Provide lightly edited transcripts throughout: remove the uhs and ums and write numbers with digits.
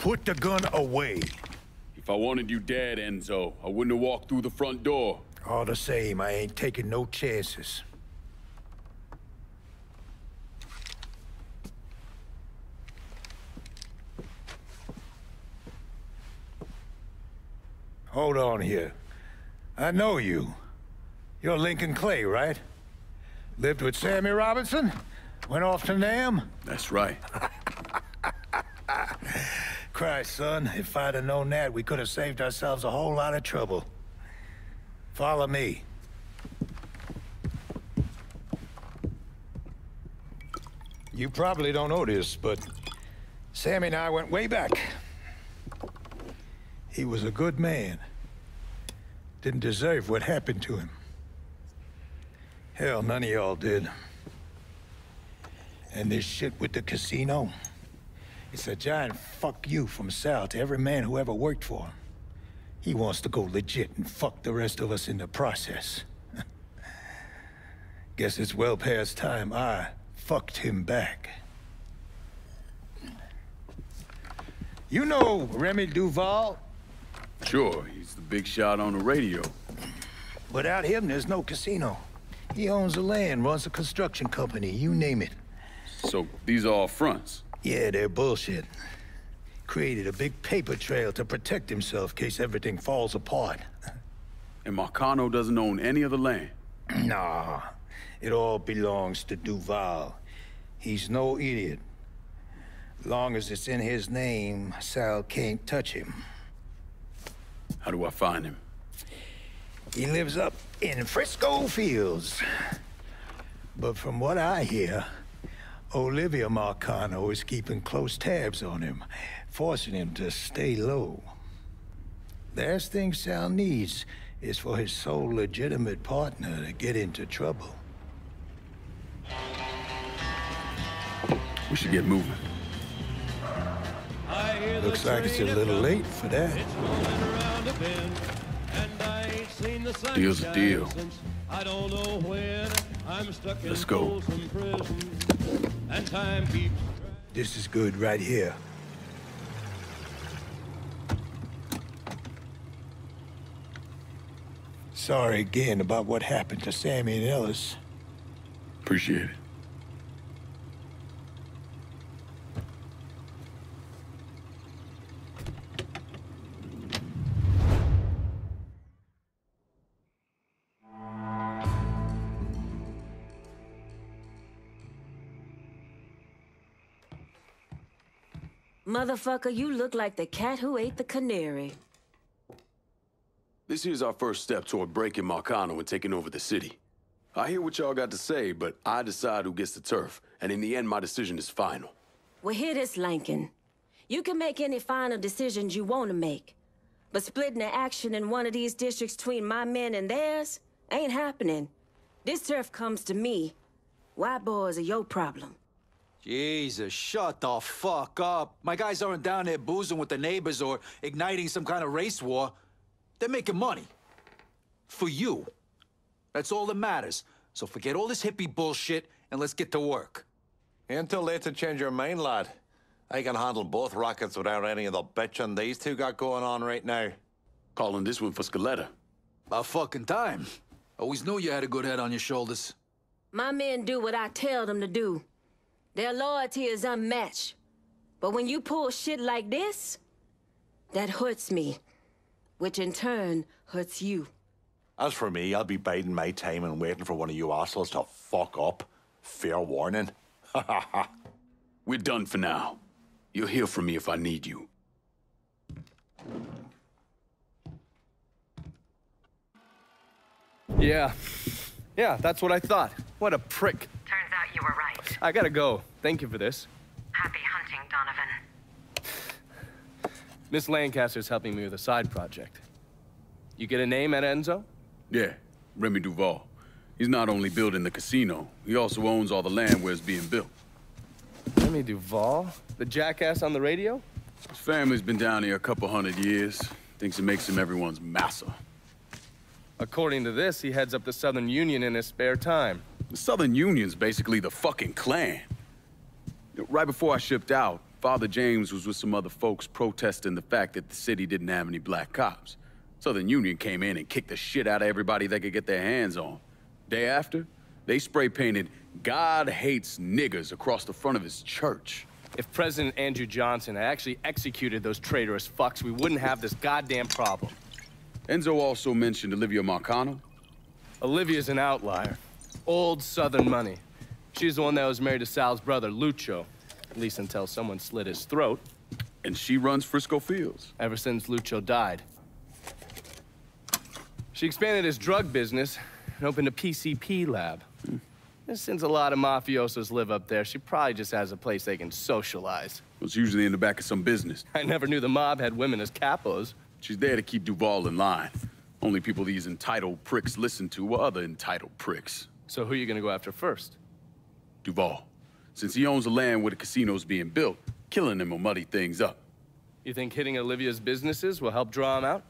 Put the gun away. If I wanted you dead, Enzo, I wouldn't have walked through the front door. All the same, I ain't taking no chances. Hold on here. I know you. You're Lincoln Clay, right? Lived with Sammy Robinson? Went off to Nam? That's right. Christ, son, if I'd have known that, we could have saved ourselves a whole lot of trouble. Follow me. You probably don't know this, but Sammy and I went way back. He was a good man. Didn't deserve what happened to him. Hell, none of y'all did. And this shit with the casino, it's a giant fuck you from Sal to every man who ever worked for him. He wants to go legit and fuck the rest of us in the process. Guess it's well past time I fucked him back. You know Remy Duval? Sure, he's the big shot on the radio. Without him, there's no casino. He owns the land, runs a construction company, you name it. So, these are all fronts? Yeah, they're bullshit. Created a big paper trail to protect himself in case everything falls apart. And Marcano doesn't own any of the land? Nah, it all belongs to Duval. He's no idiot. Long as it's in his name, Sal can't touch him. How do I find him? He lives up in Frisco Fields. But from what I hear, Olivia Marcano is keeping close tabs on him, forcing him to stay low. Last thing Sal needs is for his sole legitimate partner to get into trouble. We should get moving. Looks like it's a little late for that. Deal's a deal. Let's go. This is good right here. Sorry again about what happened to Sammy and Ellis. Appreciate it. Motherfucker, you look like the cat who ate the canary. This here's our first step toward breaking Marcano and taking over the city. I hear what y'all got to say, but I decide who gets the turf, and in the end, my decision is final. Well, hear this, Lincoln. You can make any final decisions you want to make, but splitting the action in one of these districts between my men and theirs ain't happening. This turf comes to me. White boys are your problem. Jesus, shut the fuck up. My guys aren't down there boozing with the neighbors or igniting some kind of race war. They're making money. For you. That's all that matters. So forget all this hippie bullshit and let's get to work. Ain't too late to change your mind, lad. I can handle both rackets without any of the bitching these two got going on right now. Calling this one for Scaletta. About fucking time. Always knew you had a good head on your shoulders. My men do what I tell them to do. Their loyalty is unmatched. But when you pull shit like this, that hurts me. Which in turn hurts you. As for me, I'll be biding my time and waiting for one of you assholes to fuck up. Fair warning. We're done for now. You'll hear from me if I need you. Yeah, that's what I thought. What a prick. Turns out you were right. I gotta go. Thank you for this. Happy hunting, Donovan. Miss Lancaster's helping me with a side project. You get a name at Enzo? Yeah, Remy Duval. He's not only building the casino, he also owns all the land where it's being built. Remy Duval? The jackass on the radio? His family's been down here a couple 100 years. Thinks it makes him everyone's massa. According to this, he heads up the Southern Union in his spare time. The Southern Union's basically the fucking Klan. Right before I shipped out, Father James was with some other folks protesting the fact that the city didn't have any black cops. Southern Union came in and kicked the shit out of everybody they could get their hands on. Day after, they spray-painted "God hates niggers" across the front of his church. If President Andrew Johnson had actually executed those traitorous fucks, we wouldn't have this goddamn problem. Enzo also mentioned Olivia Marcano. Olivia's an outlier. Old Southern money. She's the one that was married to Sal's brother, Lucho. At least until someone slit his throat. And she runs Frisco Fields. Ever since Lucho died. She expanded his drug business and opened a PCP lab. And since a lot of mafiosos live up there, she probably just has a place they can socialize. It's usually in the back of some business. I never knew the mob had women as capos. She's there to keep Duval in line. Only people these entitled pricks listen to were other entitled pricks. So who are you gonna go after first? Duval. Since he owns the land where the casino's being built, killing him will muddy things up. You think hitting Olivia's businesses will help draw him out?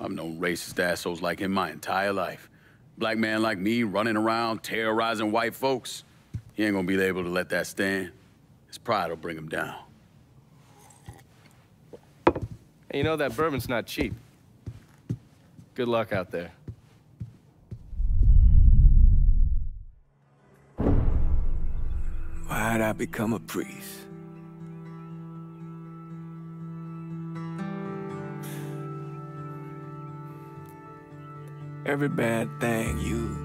I've known racist assholes like him my entire life. Black man like me running around terrorizing white folks. He ain't gonna be able to let that stand. His pride will bring him down. Hey, you know that bourbon's not cheap. Good luck out there. Why'd I become a priest? Every bad thing you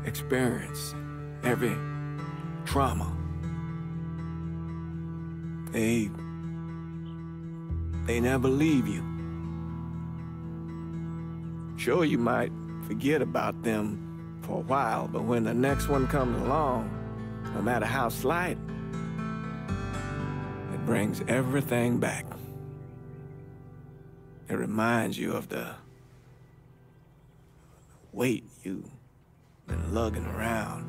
experience, every trauma, they never leave you. Sure, you might forget about them for a while, but when the next one comes along, no matter how slight, it brings everything back. It reminds you of the weight you've been lugging around.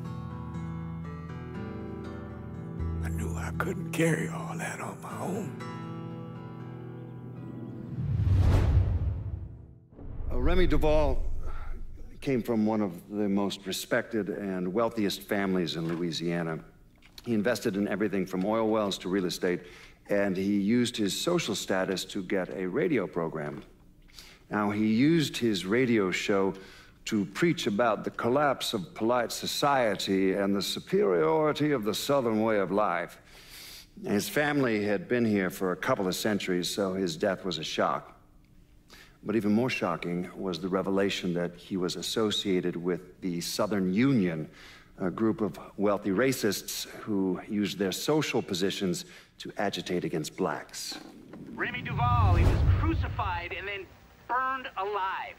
I knew I couldn't carry all that on my own. Remy Duval came from one of the most respected and wealthiest families in Louisiana. He invested in everything from oil wells to real estate, and he used his social status to get a radio program. Now, he used his radio show to preach about the collapse of polite society and the superiority of the Southern way of life. His family had been here for a couple of centuries, so his death was a shock. But even more shocking was the revelation that he was associated with the Southern Union, a group of wealthy racists who used their social positions to agitate against blacks. Remy Duval, he was crucified and then burned alive.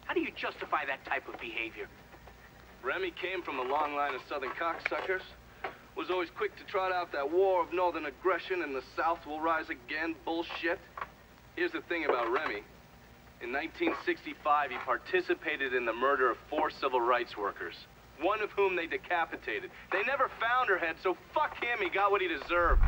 How do you justify that type of behavior? Remy came from a long line of Southern cocksuckers. Was always quick to trot out that war of Northern aggression and the South will rise again bullshit. Here's the thing about Remy. In 1965, he participated in the murder of 4 civil rights workers, one of whom they decapitated. They never found her head, so fuck him, he got what he deserved.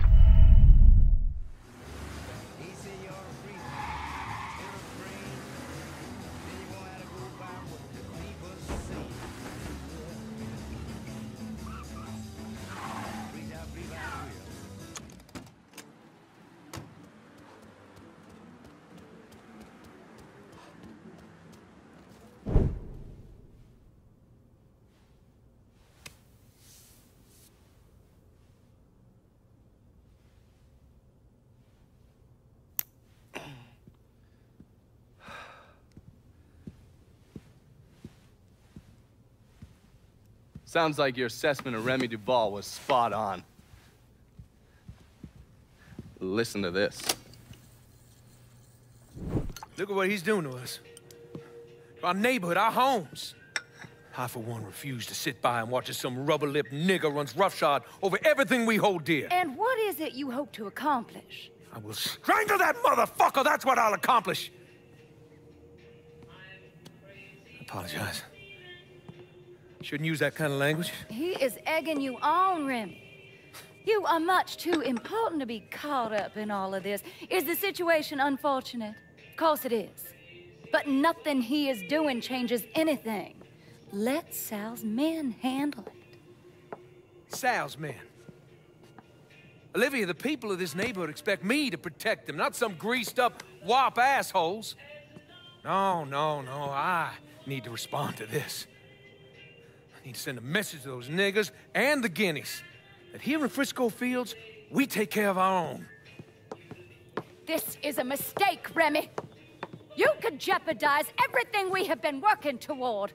Sounds like your assessment of Remy Duval was spot on. Listen to this. Look at what he's doing to us. To our neighborhood, our homes. I, for one, refuse to sit by and watch as some rubber-lipped nigger runs roughshod over everything we hold dear. And what is it you hope to accomplish? I will strangle that motherfucker! That's what I'll accomplish! I apologize. Shouldn't use that kind of language. He is egging you on, Remy. You are much too important to be caught up in all of this. Is the situation unfortunate? Of course it is. But nothing he is doing changes anything. Let Sal's men handle it. Sal's men? Olivia, the people of this neighborhood expect me to protect them, not some greased-up wop assholes. No, I need to respond to this. I need to send a message to those niggas and the guineas that here in Frisco Fields, we take care of our own. This is a mistake, Remy. You could jeopardize everything we have been working toward.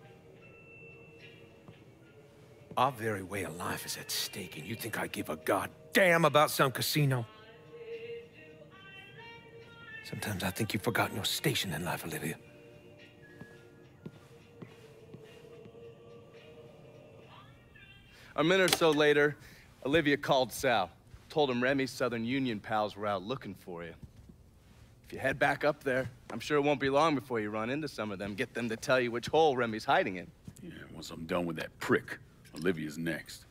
Our very way of life is at stake, and you think I give a goddamn about some casino? Sometimes I think you've forgotten your station in life, Olivia. A minute or so later, Olivia called Sal. Told him Remy's Southern Union pals were out looking for you. If you head back up there, I'm sure it won't be long before you run into some of them. Get them to tell you which hole Remy's hiding in. Yeah, once I'm done with that prick, Olivia's next.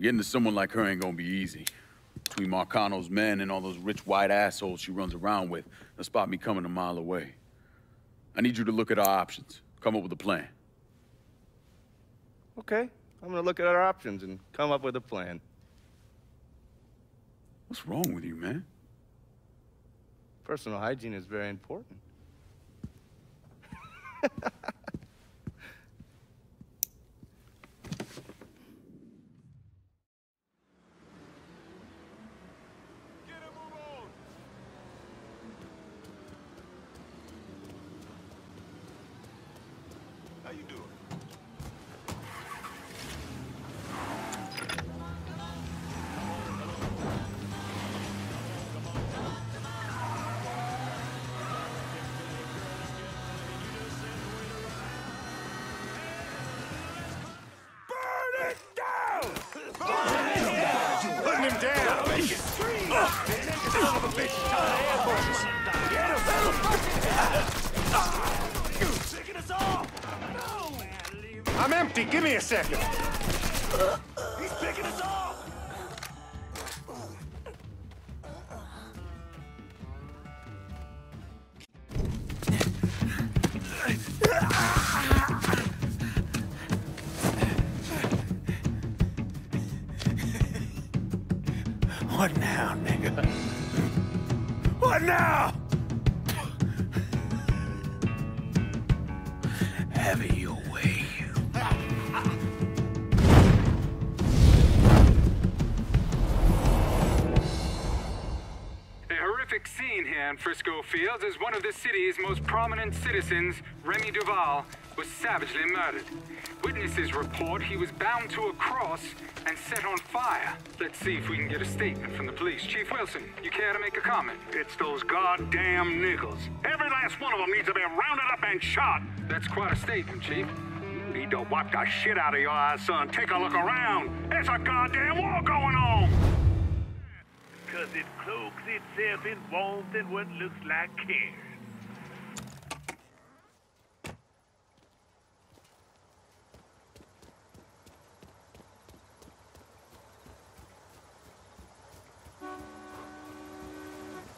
Getting to someone like her ain't gonna be easy. Between Marcano's men and all those rich white assholes she runs around with, they'll spot me coming a mile away. I need you to look at our options. Come up with a plan. Okay, I'm gonna look at our options and come up with a plan. What's wrong with you, man? Personal hygiene is very important. How you doing? Burn it down! Burn him down! Make it scream! Son of a bitch! Get him! Taking us off! I'm empty. Give me a second. He's picking us off. What now, nigga? What now? Have it your way. A horrific scene here in Frisco Fields as one of the city's most prominent citizens, Remy Duval, was savagely murdered. Witnesses report he was bound to a cross and set on fire. Let's see if we can get a statement from the police. Chief Wilson, you care to make a comment? It's those goddamn niggles. Every last one of them needs to be rounded up and shot. That's quite a statement, Chief. Need to wipe the shit out of your eyes, son. Take a look around. There's a goddamn war going on. Because it cloaks itself in warmth and what looks like care.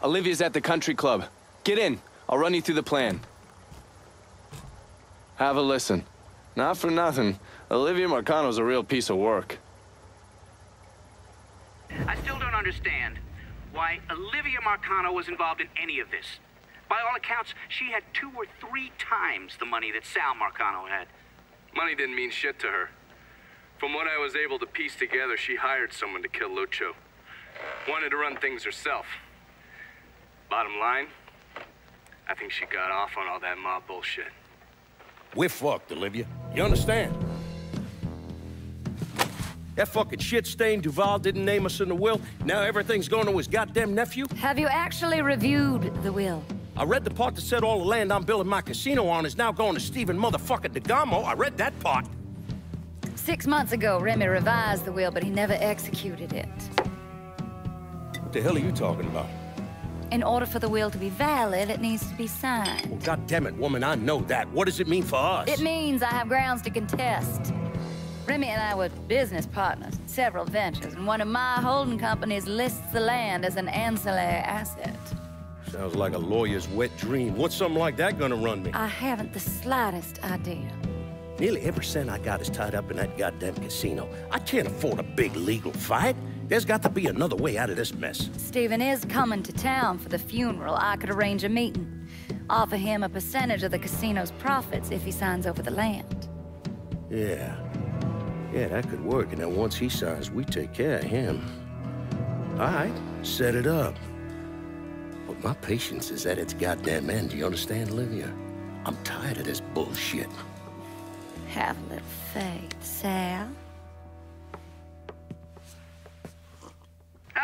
Olivia's at the country club. Get in. I'll run you through the plan. Have a listen. Not for nothing, Olivia Marcano's a real piece of work. I still don't understand why Olivia Marcano was involved in any of this. By all accounts, she had 2 or 3 times the money that Sal Marcano had. Money didn't mean shit to her. From what I was able to piece together, she hired someone to kill Lucho. Wanted to run things herself. Bottom line, I think she got off on all that mob bullshit. We're fucked, Olivia. You understand? That fucking shit-stained Duval didn't name us in the will. Now everything's going to his goddamn nephew? Have you actually reviewed the will? I read the part that said all the land I'm building my casino on is now going to Stephen motherfucking DeGamo. I read that part. 6 months ago, Remy revised the will, but he never executed it. What the hell are you talking about? In order for the will to be valid, it needs to be signed. Well, goddammit, woman, I know that. What does it mean for us? It means I have grounds to contest. Remy and I were business partners in several ventures, and one of my holding companies lists the land as an ancillary asset. Sounds like a lawyer's wet dream. What's something like that gonna run me? I haven't the slightest idea. Nearly every cent I got is tied up in that goddamn casino. I can't afford a big legal fight. There's got to be another way out of this mess. Stephen is coming to town for the funeral. I could arrange a meeting. Offer him a percentage of the casino's profits if he signs over the land. Yeah. Yeah, that could work. And then once he signs, we take care of him. All right, set it up. But my patience is at its goddamn end. Do you understand, Olivia? I'm tired of this bullshit. Have a little faith, Sal.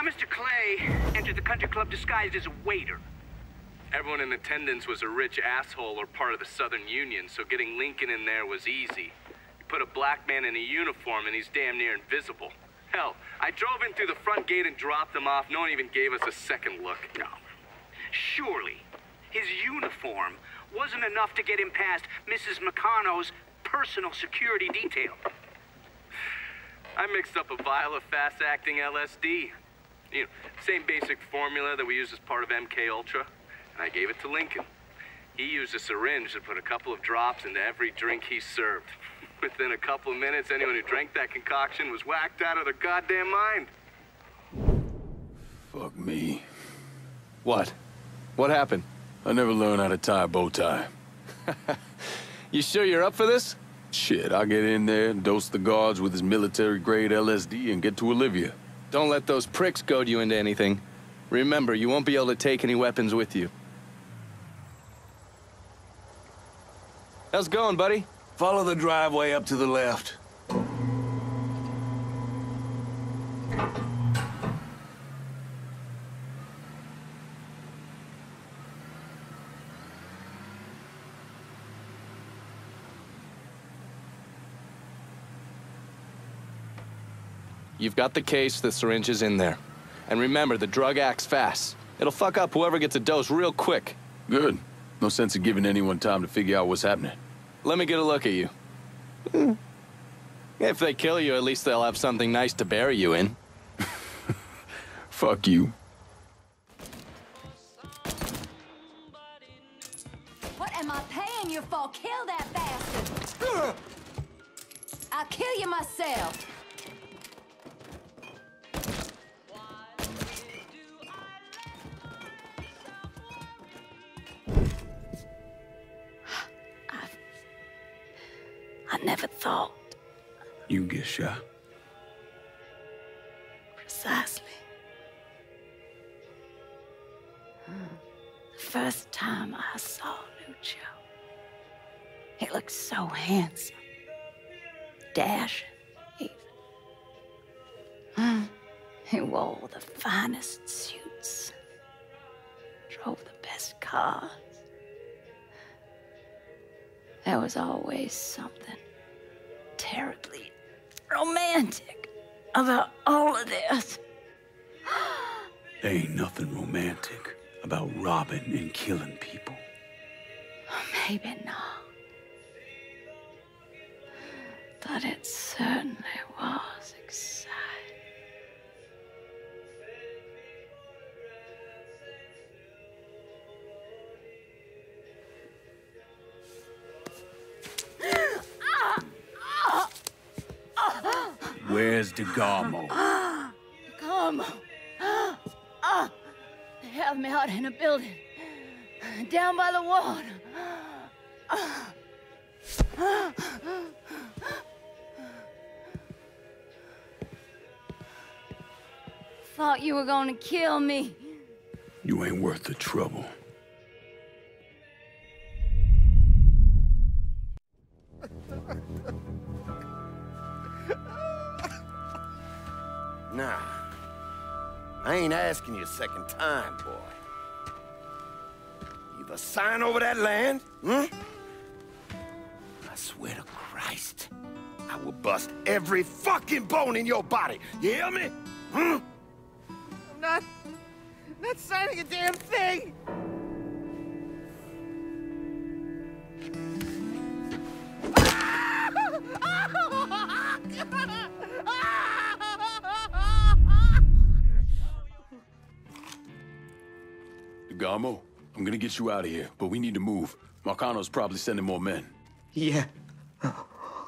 Mr. Clay entered the country club disguised as a waiter. Everyone in attendance was a rich asshole or part of the Southern Union, so getting Lincoln in there was easy. You put a black man in a uniform and he's damn near invisible. Hell, I drove in through the front gate and dropped him off. No one even gave us a second look. No. Surely, his uniform wasn't enough to get him past Mrs. Meccano's personal security detail. I mixed up a vial of fast-acting LSD. You know, same basic formula that we use as part of MK Ultra. And I gave it to Lincoln. He used a syringe to put a couple of drops into every drink he served. Within a couple of minutes, anyone who drank that concoction was whacked out of their goddamn mind. Fuck me. What? What happened? I never learned how to tie a bow tie. You sure you're up for this? Shit, I'll get in there, dose the guards with his military-grade LSD, and get to Olivia. Don't let those pricks goad you into anything. Remember, you won't be able to take any weapons with you. How's it going, buddy? Follow the driveway up to the left. You've got the case, the syringe is in there. And remember, the drug acts fast. It'll fuck up whoever gets a dose real quick. Good. No sense in giving anyone time to figure out what's happening. Let me get a look at you. If they kill you, at least they'll have something nice to bury you in. Fuck you. What am I paying you for? Kill that bastard! I'll kill you myself! I never thought. You get shot. Precisely. The first time I saw Lucio, he looked so handsome, dashing, even. He wore the finest suits, drove the best cars. There was always something terribly romantic about all of this. There ain't nothing romantic about robbing and killing people. Maybe not. But it certainly was exciting. Where's DeGarmo? DeGarmo. They have me out in a building. Down by the water. Thought you were gonna kill me. You ain't worth the trouble. Nah. I ain't asking you a second time, boy. Either sign over that land, I swear to Christ, I will bust every fucking bone in your body. You hear me? I'm not signing a damn thing! DeGarmo, I'm gonna get you out of here, but we need to move. Marcano's probably sending more men. Yeah.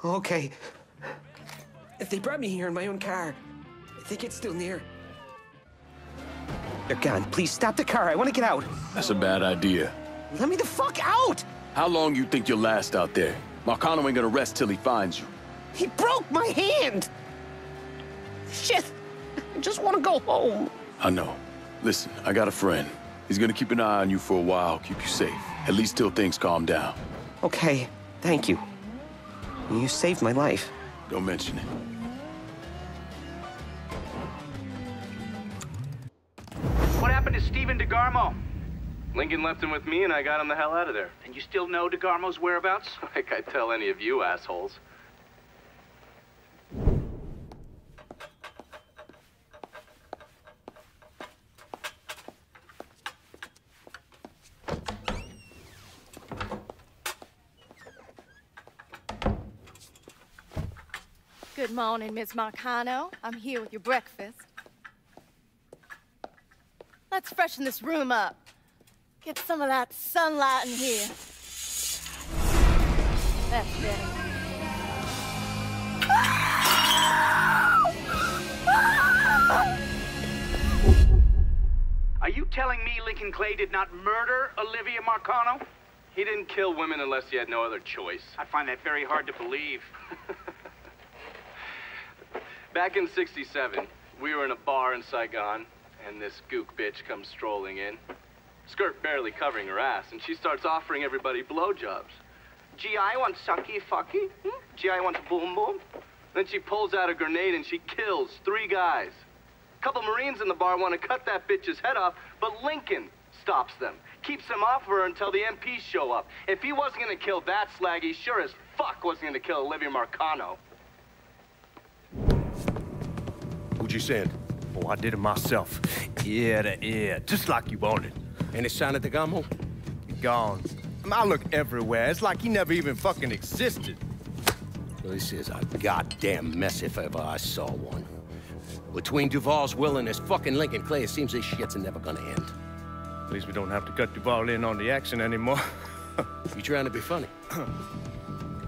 Okay. They brought me here in my own car. think it's still near. They're gone. Please stop the car. I want to get out. That's a bad idea. Let me the fuck out! How long you think you'll last out there? Marcano ain't gonna rest till he finds you. He broke my hand! Shit! I just want to go home. I know. Listen, I got a friend. He's gonna keep an eye on you for a while, keep you safe. At least till things calm down. Okay, thank you. You saved my life. Don't mention it. What happened to Stephen DeGarmo? Lincoln left him with me, and I got him the hell out of there. And you still know DeGarmo's whereabouts? Like I tell any of you assholes. Good morning, Miss Marcano. I'm here with your breakfast. Let's freshen this room up. Get some of that sunlight in here. That's better. Are you telling me Lincoln Clay did not murder Olivia Marcano? He didn't kill women unless he had no other choice. I find that very hard to believe. Back in '67, we were in a bar in Saigon, and this gook bitch comes strolling in. Skirt barely covering her ass, and she starts offering everybody blowjobs. Gee, I want sucky fucky. Gee, I want boom boom. Then she pulls out a grenade and she kills 3 guys. A couple Marines in the bar want to cut that bitch's head off, but Lincoln stops them. Keeps them off her until the MPs show up. If he wasn't gonna kill that slag, he sure as fuck wasn't gonna kill Olivia Marcano. What'd you send? Oh, I did it myself. Ear to ear, just like you wanted. Any sign of DeGarmo? Gone. I look everywhere. It's like he never even fucking existed. This is a goddamn mess if ever I saw one. Between Duval's will and this fucking Lincoln Clay, it seems this shit's never gonna end. At least we don't have to cut Duval in on the action anymore. You trying to be funny?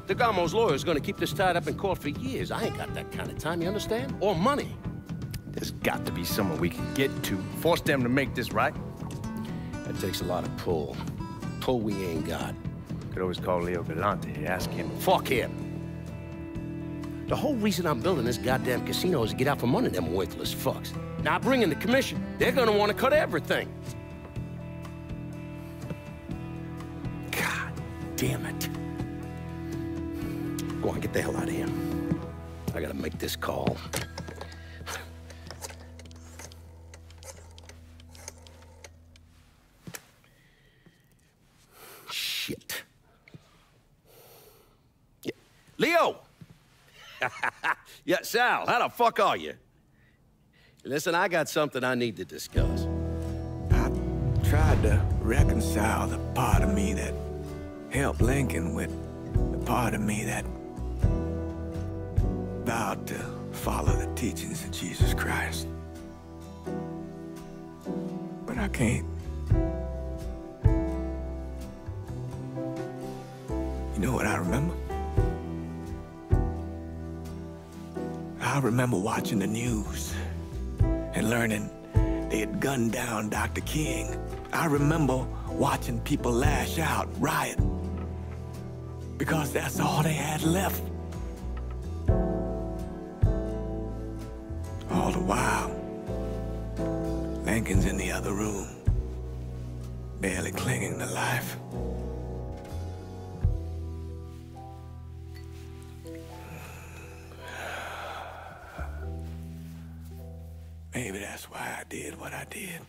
DeGarmo's lawyer's gonna keep this tied up in court for years. I ain't got that kind of time, you understand? Or money. There's got to be someone we can get to. Force them to make this right. That takes a lot of pull. Pull we ain't got. Could always call Leo Galante and ask him. Fuck him. The whole reason I'm building this goddamn casino is to get out from under them worthless fucks. Now bring in the commission. They're gonna want to cut everything. God damn it. Go on, get the hell out of here. I gotta make this call. Shit. Yeah. Leo! Yeah, Sal, how the fuck are you? Listen, I got something I need to discuss. I tried to reconcile the part of me that helped Lincoln with the part of me that vowed to follow the teachings of Jesus Christ. But I can't. You know what I remember? I remember watching the news and learning they had gunned down Dr. King. I remember watching people lash out, riot, because that's all they had left. All the while, Lincoln's in the other room, barely clinging to life. Maybe that's why I did what I did.